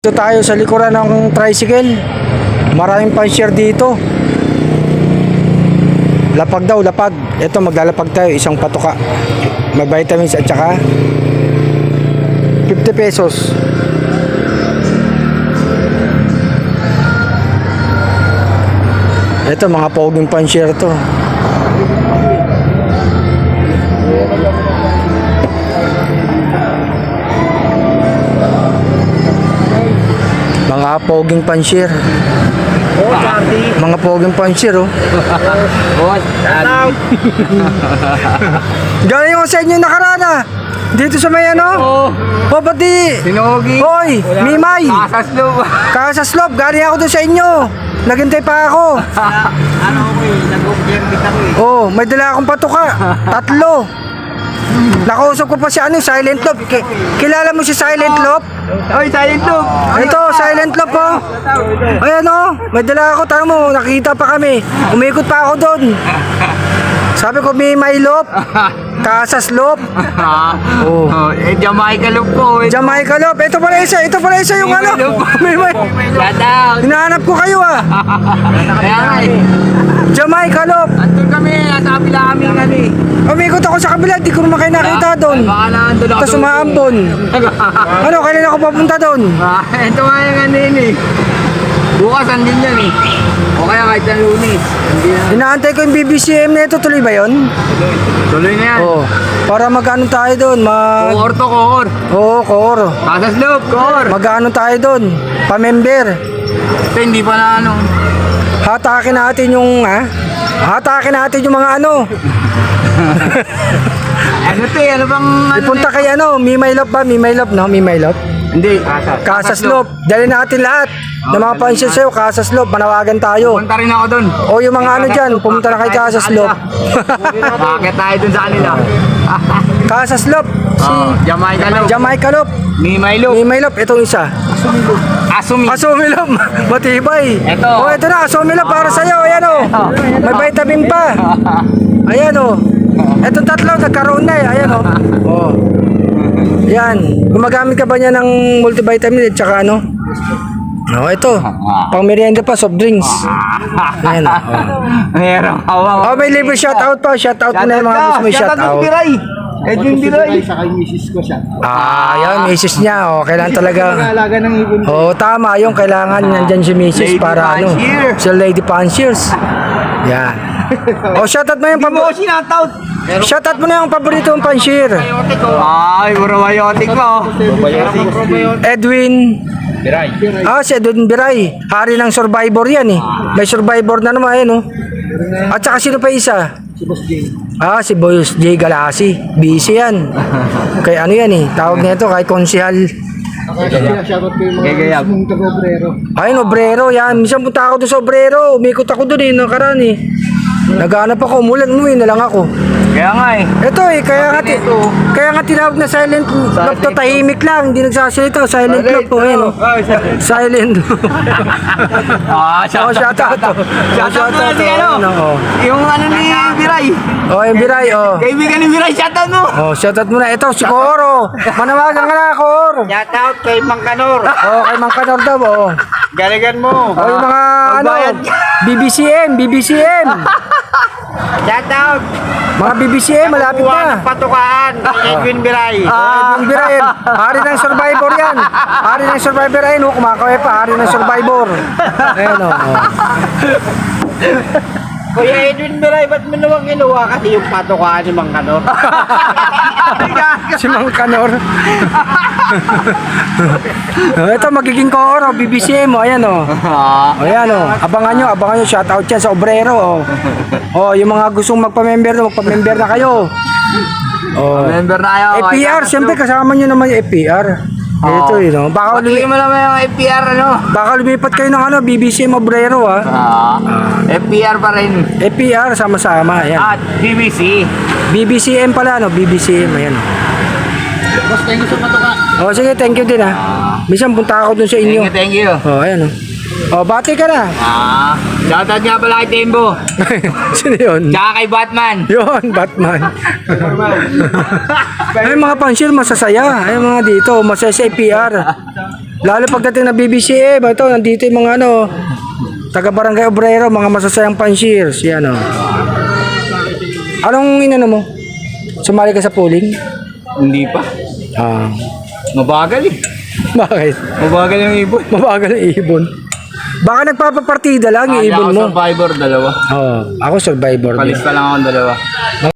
Dito tayo sa likuran ng tricycle. Maraming pan-share dito. Lapag daw, lapag. Ito, maglalapag tayo, isang patuka. May vitamins at saka 50 pesos. Ito, mga poging pan-share to. Mga poging pan-share. Mga poging pan-share, oh. Galing ko sa inyo nakaraan, ah. Dito sa may ano? Oh, pati. Sinogi. Hoy, Mimay. Kasasloob. Kasasloob, galing ako doon sa inyo. Naghintay pa ako. Ano ko eh, nag-overbit ako eh. Oh, may dala akong patuka. 3. Nakausap ko pa si ano, Silent Love. Kilala mo si Silent Love? Oy, Silent Love. Ito, Silent Love, oh. Ayan, oh. May dala ako, tama mo, nakita pa kami. Umikot pa ako doon. Sabi ko, May Love. Kasas Love. Oh. Jamaica Love po. Jamaica Love. Ito pala isa yung ano. May. Shout out. Hinahanap ko kayo, ah. Kaya nga eh. Jamaica Love. Andun kami, nasa kapila kami nga eh. Umikot ako sa kabila, di ko naman kayo nakita doon. Baka na andun ako. Tapos umaambon. Ano, kailan ako papunta doon? Ito nga yung ano yun eh. Bukas andin yan eh. O kaya kahit na Lunes. Inaantay ko yung BBCM na ito, tuloy ba yun? Tuloy na yan. Oo. Para magkano tayo doon? Kohor to kohor. Oo, koor. Kasasloob, kohor. Magkano tayo doon? Pa-member. Ito hindi pa na ano. Hatakin natin yung, hatakin natin yung mga ano. Ano to eh, ano bang ano? Ipunta kay ano, Mimay Love ba? Mimay Love, no? Mimay Love. Hindi, Kasas Love. Dali natin lahat. Na mga pansin sa'yo, Kasas Loob, manawagan tayo. Punta rin ako doon. O yung mga ano dyan, pumunta na kay Kasas Loob. Bakit tayo doon sa kanila? Kasas Loob, si Jamaica Love. Jamaica Loob, Mimay Love. Mimay Loob, itong isa. Asumi. Asumi Loob, matibay. Ito. O ito na, Asumi Loob para sa'yo, ayan o. May vitamin pa. Ayan o. Itong tatlo, nagkaroon na eh, ayan o. O. Yan, gumagamit ka ba niya ng multivitamin at saka ano? No, ito. Pang merienda pa, soft drinks. Ayan. Meron ka. Oh, may libre shoutout pa. Shoutout mo na yung mga gusto mo shoutout. Edwin Diray. Sa kay misis ko siya. Yan, misis niya. Oh, kailangan talaga. Alaga ng ibon. Oh, tama. Yung kailangan nandyan si misis Lady para ano. Pansier. Sa Lady Pansiers. Yan. Oh, shoutout mo yung paborito. Sinataut. Shoutout mo na yung paborito mong pansier. Ay, probiotic mo. Edwin. Diray. Si Edwin Biray. Hari ng Survivor yan eh. May Survivor na naman yan oh. At saka sino pa isa? Si Boss J. Si Boss J Galasi. Busy yan. Kay ano yan eh. Tawag nito kay konsihal. Shoutout ko yung mga Gagayab. mismong taga-obrero. Ay, Obrero yan. Minsan punta ako doon sa Obrero. Umikot ako doon eh. Nakaraan eh. Naghanap ako. Umulan. Umuwi na lang ako. Kaya nga eh. Ito eh. Kaya nga tinawag na Silent Love to. Tahimik lang. Hindi nagsasalita. Silent Love po. Ayan oh. Silent Love. Shout out. Shout out mo na si ano. Yung ano ni Biray. Yung Biray oh. Kaibigan ni Biray, shout out mo. Shout out muna. Ito si Koro. Manawagan ka na Koro. Shout out kay Mang Kanor. Kay Mang Kanor daw oh. Galigan mo. Yung mga ano. Magbayad. BBCM. Shout out. Mga BBCM malapit na. Patukaan kay Edwin Biray. Edwin Biray. Hari ng Survivor yan. Hari ng Survivor ayun oh. Kumakaway pa. Hari ng Survivor. Ayan oh. Kuya Edwin Biray, ba't mo nawang inuwa kasi yung patukaan ni Mang Kanor? Si Mang Kanor. Ito magiging Koro. BBCM oh. Ayan oh. Ayan oh. Abangan nyo. Shoutout yan sa Obrero oh. Yung mga gustong magpa-member na kayo. Member na kayo. APR, siyempre kasama nyo naman yung APR. Ito eh, no? Baka mo naman yung APR ano? Baka lumipat kayo ng ano, BBC Obrero ha. APR pa rin. APR, sama-sama, ayan. At BBC. BBCM pala, no? BBCM, ayan. Boss, thank you sa patuka. Sige, thank you din ha. Minsan punta ako dun sa inyo. Thank you. Ayan o. Bati ka na. Shoutout nga pala kay Tembo. Sino yun? Tsaka kay Batman. Yun, Batman. Ay mga pansil, masasaya. Ay mga dito, masaya sa APR. Lalo pagdating ng BBCA, ito, nandito yung mga ano, taga Barangay Obrero, mga masasayang pansiers, yan o. Anong inano mo? Sumali ka sa polling? Hindi pa. Ah, Mabagal eh. bakit? Mabagal yung ibon. Mabagal ang ibon. Baka nagpapapartida lang yung ibon Ako mo. survivor, dalawa. Oo, ako survivor din. Palis pa lang ako ng dalawa.